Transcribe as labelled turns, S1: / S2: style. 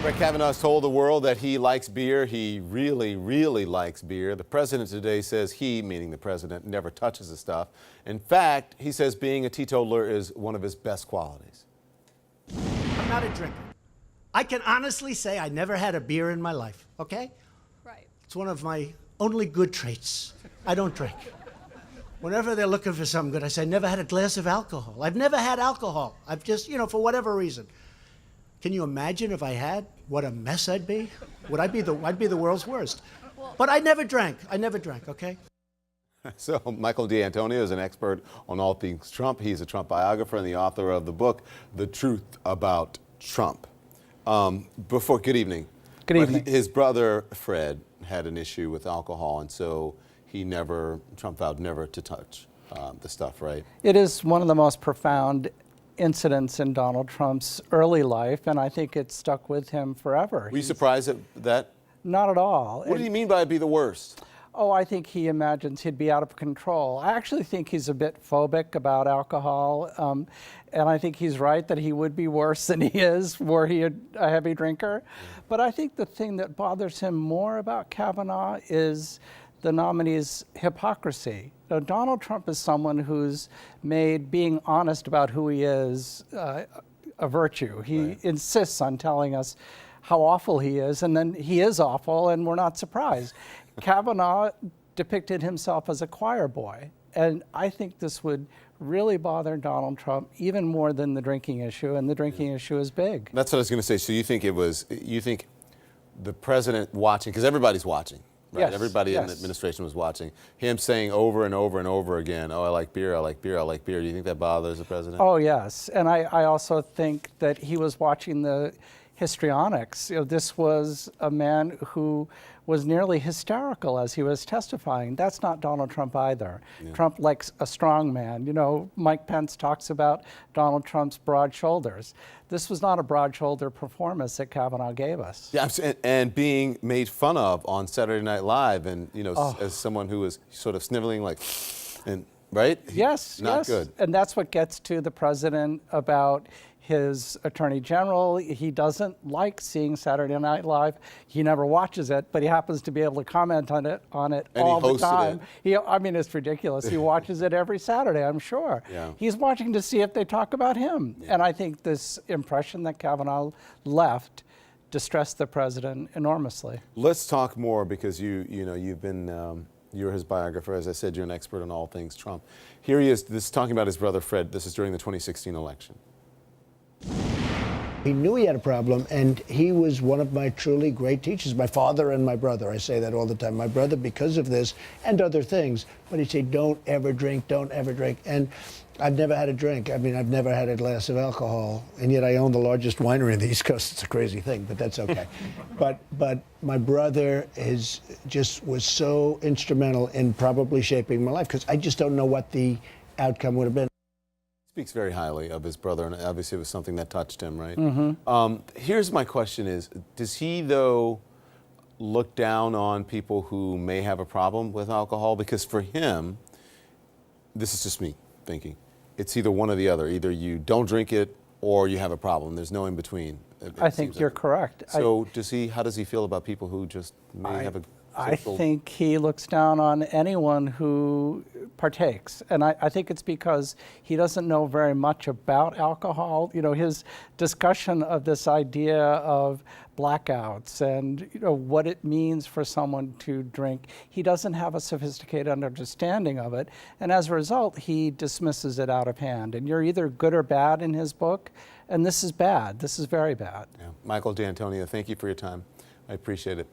S1: Brett Kavanaugh's told the world that he likes beer. He really, really likes beer. The president today says he, meaning the president, never touches the stuff. In fact, he says being a teetotaler is one of his best qualities.
S2: I'm not a drinker. I can honestly say I never had a beer in my life, okay?
S3: Right.
S2: It's one of my only good traits. I don't drink. Whenever they're looking for something good, I say, I never had a glass of alcohol. I've never had alcohol. I've just, for whatever reason. Can you imagine if I had? What a mess I'd be. I'd be the world's worst. But I never drank. I never drank, okay?
S1: So Michael D'Antonio is an expert on all things Trump. He's a Trump biographer and the author of the book, The Truth About Trump. Good evening.
S4: Good evening.
S1: His brother, Fred, had an issue with alcohol, and so Trump vowed never to touch the stuff, right?
S4: It is one of the most profound incidents in Donald Trump's early life, and I think it stuck with him forever.
S1: Were you surprised at that?
S4: Not at all.
S1: What do you mean by be the worst?
S4: Oh, I think he imagines he'd be out of control. I actually think he's a bit phobic about alcohol, and I think he's right that he would be worse than he is were he a heavy drinker. But I think the thing that bothers him more about Kavanaugh is the nominee's hypocrisy. Now, Donald Trump is someone who's made being honest about who he is a virtue. He insists on telling us how awful he is, and then he is awful, and we're not surprised. Kavanaugh depicted himself as a choir boy, and I think this would really bother Donald Trump even more than the drinking issue, and the drinking issue is big.
S1: That's what I was going to say. So you think the president watching, because everybody's watching, right?
S4: Yes,
S1: Everybody in the administration was watching, him saying over and over and over again, oh, I like beer, I like beer, I like beer. Do you think that bothers the president?
S4: Oh, yes, and I also think that he was watching the histrionics. This was a man who was nearly hysterical as he was testifying. That's not Donald Trump either. Yeah. Trump likes a strong man. Mike Pence talks about Donald Trump's broad shoulders. This was not a broad shoulder performance that Kavanaugh gave us.
S1: Yeah, and being made fun of on Saturday Night Live, and as someone who was sort of sniveling right?
S4: Yes,
S1: not good.
S4: And that's what gets to the president about his attorney general. He doesn't like seeing Saturday Night Live. He never watches it, but he happens to be able to comment on it
S1: And
S4: all
S1: he
S4: the time.
S1: it.
S4: It's ridiculous. He watches it every Saturday, I'm sure.
S1: Yeah.
S4: He's watching to see if they talk about him. Yeah. And I think this impression that Kavanaugh left distressed the president enormously.
S1: Let's talk more, because you've been you're his biographer. As I said, you're an expert on all things Trump. Here he is, talking about his brother Fred. This is during the 2016 election.
S2: He knew he had a problem, and he was one of my truly great teachers, my father and my brother. I say that all the time. My brother, because of this and other things, but he'd say, don't ever drink, don't ever drink. And I've never had a drink. I've never had a glass of alcohol, and yet I own the largest winery in the East Coast. It's a crazy thing, but that's okay. but my brother was so instrumental in probably shaping my life, because I just don't know what the outcome would have been.
S1: Speaks very highly of his brother, and obviously it was something that touched him, right?
S4: Mm-hmm.
S1: Here's my question is, does he, though, look down on people who may have a problem with alcohol? Because for him, this is just me thinking, it's either one or the other. Either you don't drink it or you have a problem. There's no in between.
S4: I think you're correct.
S1: So how does he feel about people who just may have a
S4: I think he looks down on anyone who partakes. And I think it's because he doesn't know very much about alcohol. His discussion of this idea of blackouts and what it means for someone to drink, he doesn't have a sophisticated understanding of it. And as a result, he dismisses it out of hand. And you're either good or bad in his book, and this is bad. This is very bad.
S1: Yeah. Michael D'Antonio, thank you for your time. I appreciate it.